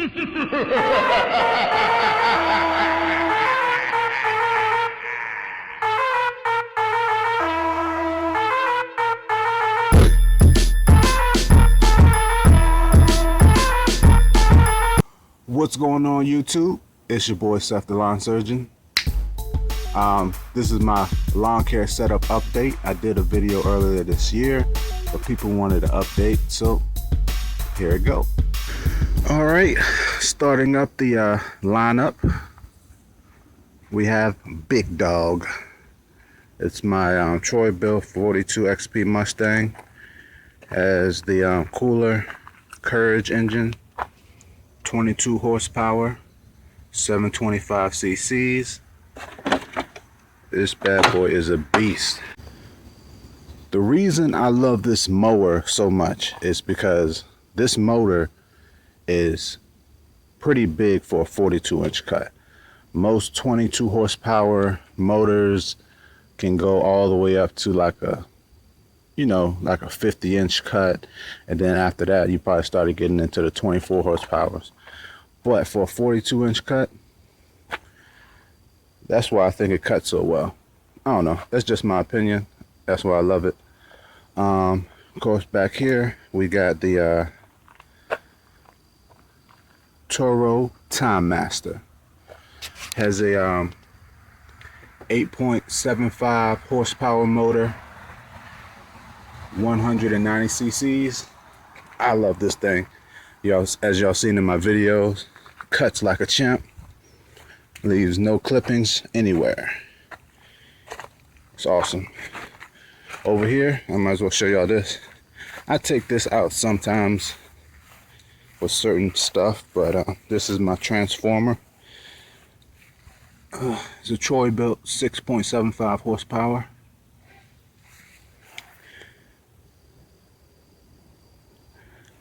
What's going on, YouTube? It's your boy Seth the Lawn Surgeon. This is my lawn care setup update. I did a video earlier this year, but people wanted an update, so here it go. All right, starting up the lineup, we have Big Dog. It's my Troy Bill 42 XP Mustang. Has the cooler Courage engine, 22 horsepower, 725 cc's. This bad boy is a beast. The reason I love this mower so much is because this motor is pretty big for a 42-inch cut. Most 22 horsepower motors can go all the way up to like a 50-inch cut, and then after that you probably started getting into the 24 horsepowers. But for a 42-inch cut, that's why I think it cuts so well. I don't know, that's just my opinion. That's why I love it. Of course, back here we got the Toro Tom Master. Has a 8.75 horsepower motor, 190 cc's. I love this thing. As y'all seen in my videos, cuts like a champ, leaves no clippings anywhere. It's awesome. Over here, I might as well show y'all this. I take this out sometimes for certain stuff, but this is my transformer. It's a Troy built 6.75 horsepower.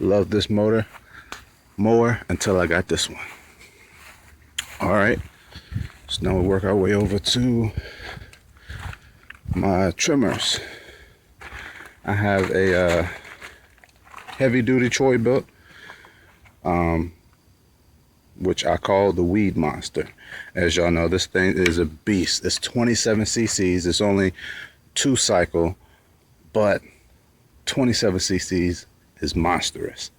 Love this motor more until I got this one. All right, so now we work our way over to my trimmers. I have a heavy duty Troy built, which I call the Weed Monster. As y'all know, this thing is a beast. It's 27 cc's. It's only 2 cycle, but 27 cc's is monstrous.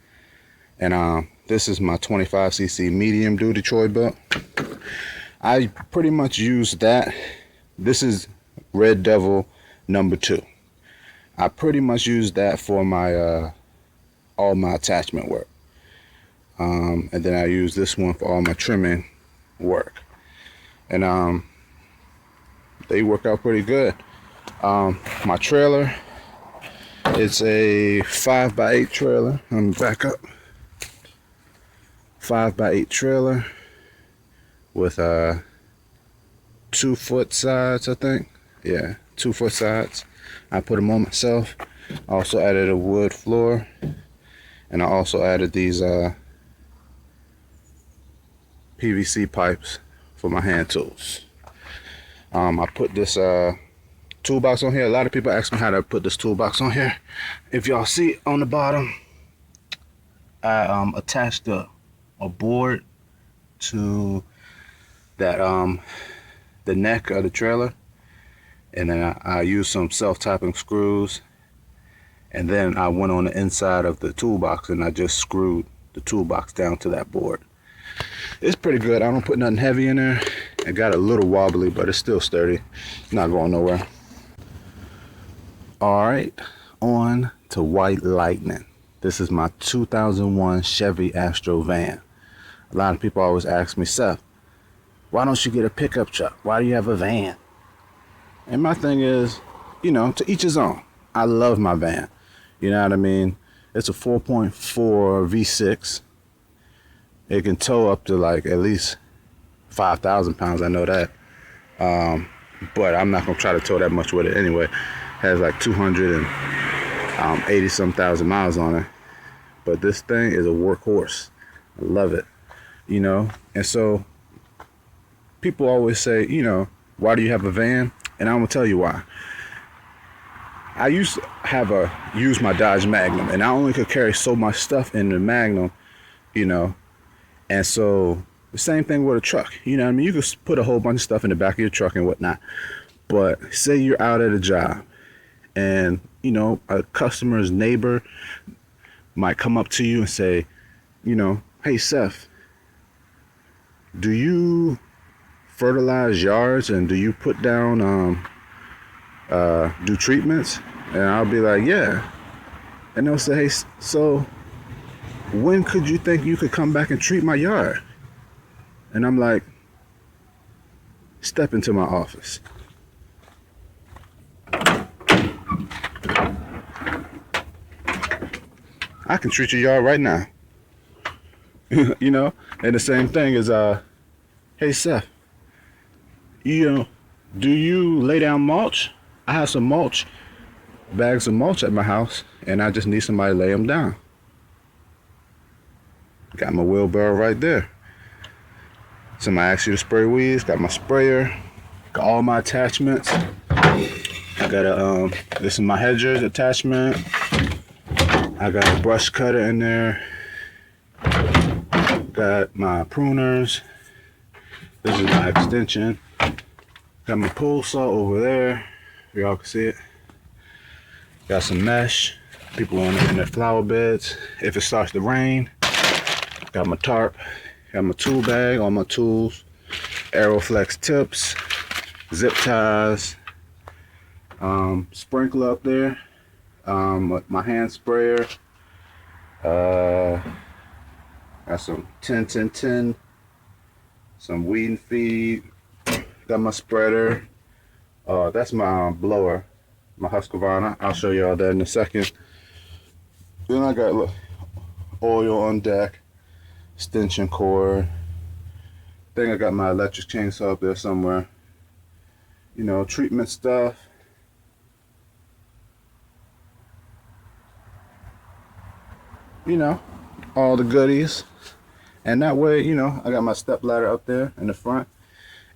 And this is my 25 cc medium duty Troy built. I pretty much use that. This is Red Devil #2. I pretty much use that for my all my attachment work, and then I use this one for all my trimming work, and they work out pretty good. My trailer, it's a 5x8 trailer. Let me back up. 5x8 trailer with 2-foot sides, I think. Yeah, 2-foot sides. I put them on myself. I also added a wood floor, and I also added these PVC pipes for my hand tools. I put this toolbox on here. A lot of people ask me how to put this toolbox on here. If y'all see on the bottom, I attached a board to that the neck of the trailer, and then I used some self-tapping screws, and then I went on the inside of the toolbox and I just screwed the toolbox down to that board. It's pretty good. I don't put nothing heavy in there. It got a little wobbly, but it's still sturdy. It's not going nowhere. All right, on to White Lightning. This is my 2001 Chevy Astro van. A lot of people always ask me, Seth, why don't you get a pickup truck? Why do you have a van? And my thing is, to each his own. I love my van. You know what I mean? It's a 4.4 V6. It can tow up to like at least 5,000 pounds. I know that. But I'm not going to try to tow that much with it anyway. It has like 280 some thousand miles on it. But this thing is a workhorse. I love it. And so people always say, why do you have a van? And I'm gonna tell you why. I used to use my Dodge Magnum, and I only could carry so much stuff in the Magnum, And so the same thing with a truck. You know what I mean? You could put a whole bunch of stuff in the back of your truck and whatnot. But say you're out at a job and, you know, a customer's neighbor might come up to you and say, you know, hey, Seth, do you fertilize yards and do you put down, do treatments? And I'll be like, yeah. And they'll say, hey, so when could you think you could come back and treat my yard? And I'm like, step into my office. I can treat your yard right now. You know? And the same thing is, hey Seth, you know, do you lay down mulch? I have some mulch, bags of mulch at my house, and I just need somebody to lay them down. Got my wheelbarrow right there. Somebody asks you to spray weeds, got my sprayer, got all my attachments. I got a, this is my hedgers attachment. I got a brush cutter in there. Got my pruners. This is my extension. Got my pull saw over there. Y'all can see it. Got some mesh. People on in their flower beds. If it starts to rain. Got my tarp. Got my tool bag, all my tools. Aeroflex tips. Zip ties. Sprinkler up there. My hand sprayer. Got some 10-10-10. Some weed and feed. Got my spreader. That's my blower, my Husqvarna. I'll show you all that in a second. Then I got look, oil on deck, extension cord. Think I got my electric chainsaw up there somewhere. You know, treatment stuff. You know, all the goodies. And that way, you know, I got my step ladder up there in the front.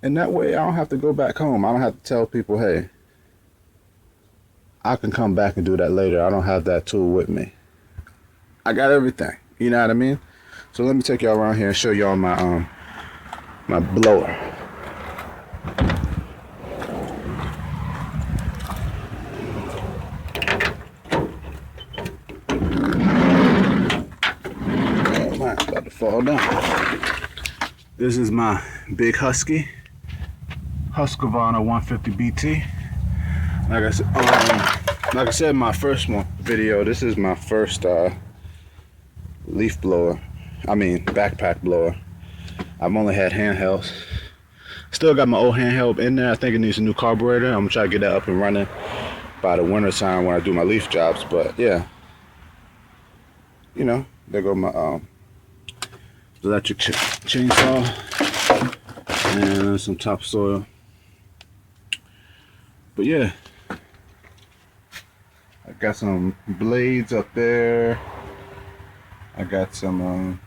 And that way I don't have to go back home. I don't have to tell people, hey, I can come back and do that later. I don't have that tool with me. I got everything. You know what I mean? So let me take y'all around here and show y'all my my blower. Oh man, it's about to fall down. This is my big Husky. Husqvarna 150 BT. Like I said in my first video, this is my first leaf blower. I mean backpack blower. I've only had handhelds. Still got my old handheld in there. I think it needs a new carburetor. I'm gonna try to get that up and running by the winter time when I do my leaf jobs. But yeah, you know, there go my electric chainsaw and some topsoil. But yeah, I got some blades up there. I got some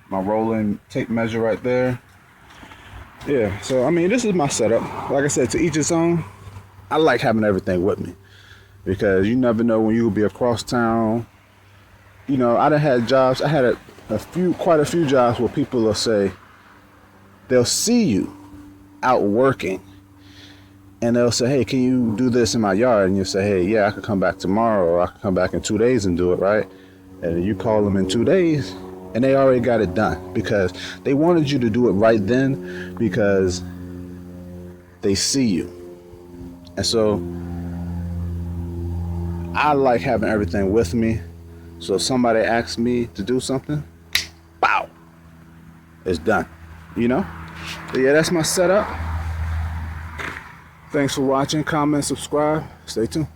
my rolling tape measure right there. Yeah, so I mean, this is my setup. Like I said, to each his own. I like having everything with me because you never know when you'll be across town. You know, I done had jobs. I had quite a few jobs where people will say, they'll see you out working and they'll say, hey, can you do this in my yard? And you'll say, hey, yeah, I could come back tomorrow, or I could come back in 2 days and do it, right? And you call them in 2 days and they already got it done because they wanted you to do it right then because they see you. And so I like having everything with me. So if somebody asks me to do something, bow, it's done, you know? But yeah, that's my setup. Thanks for watching, comment, subscribe, stay tuned.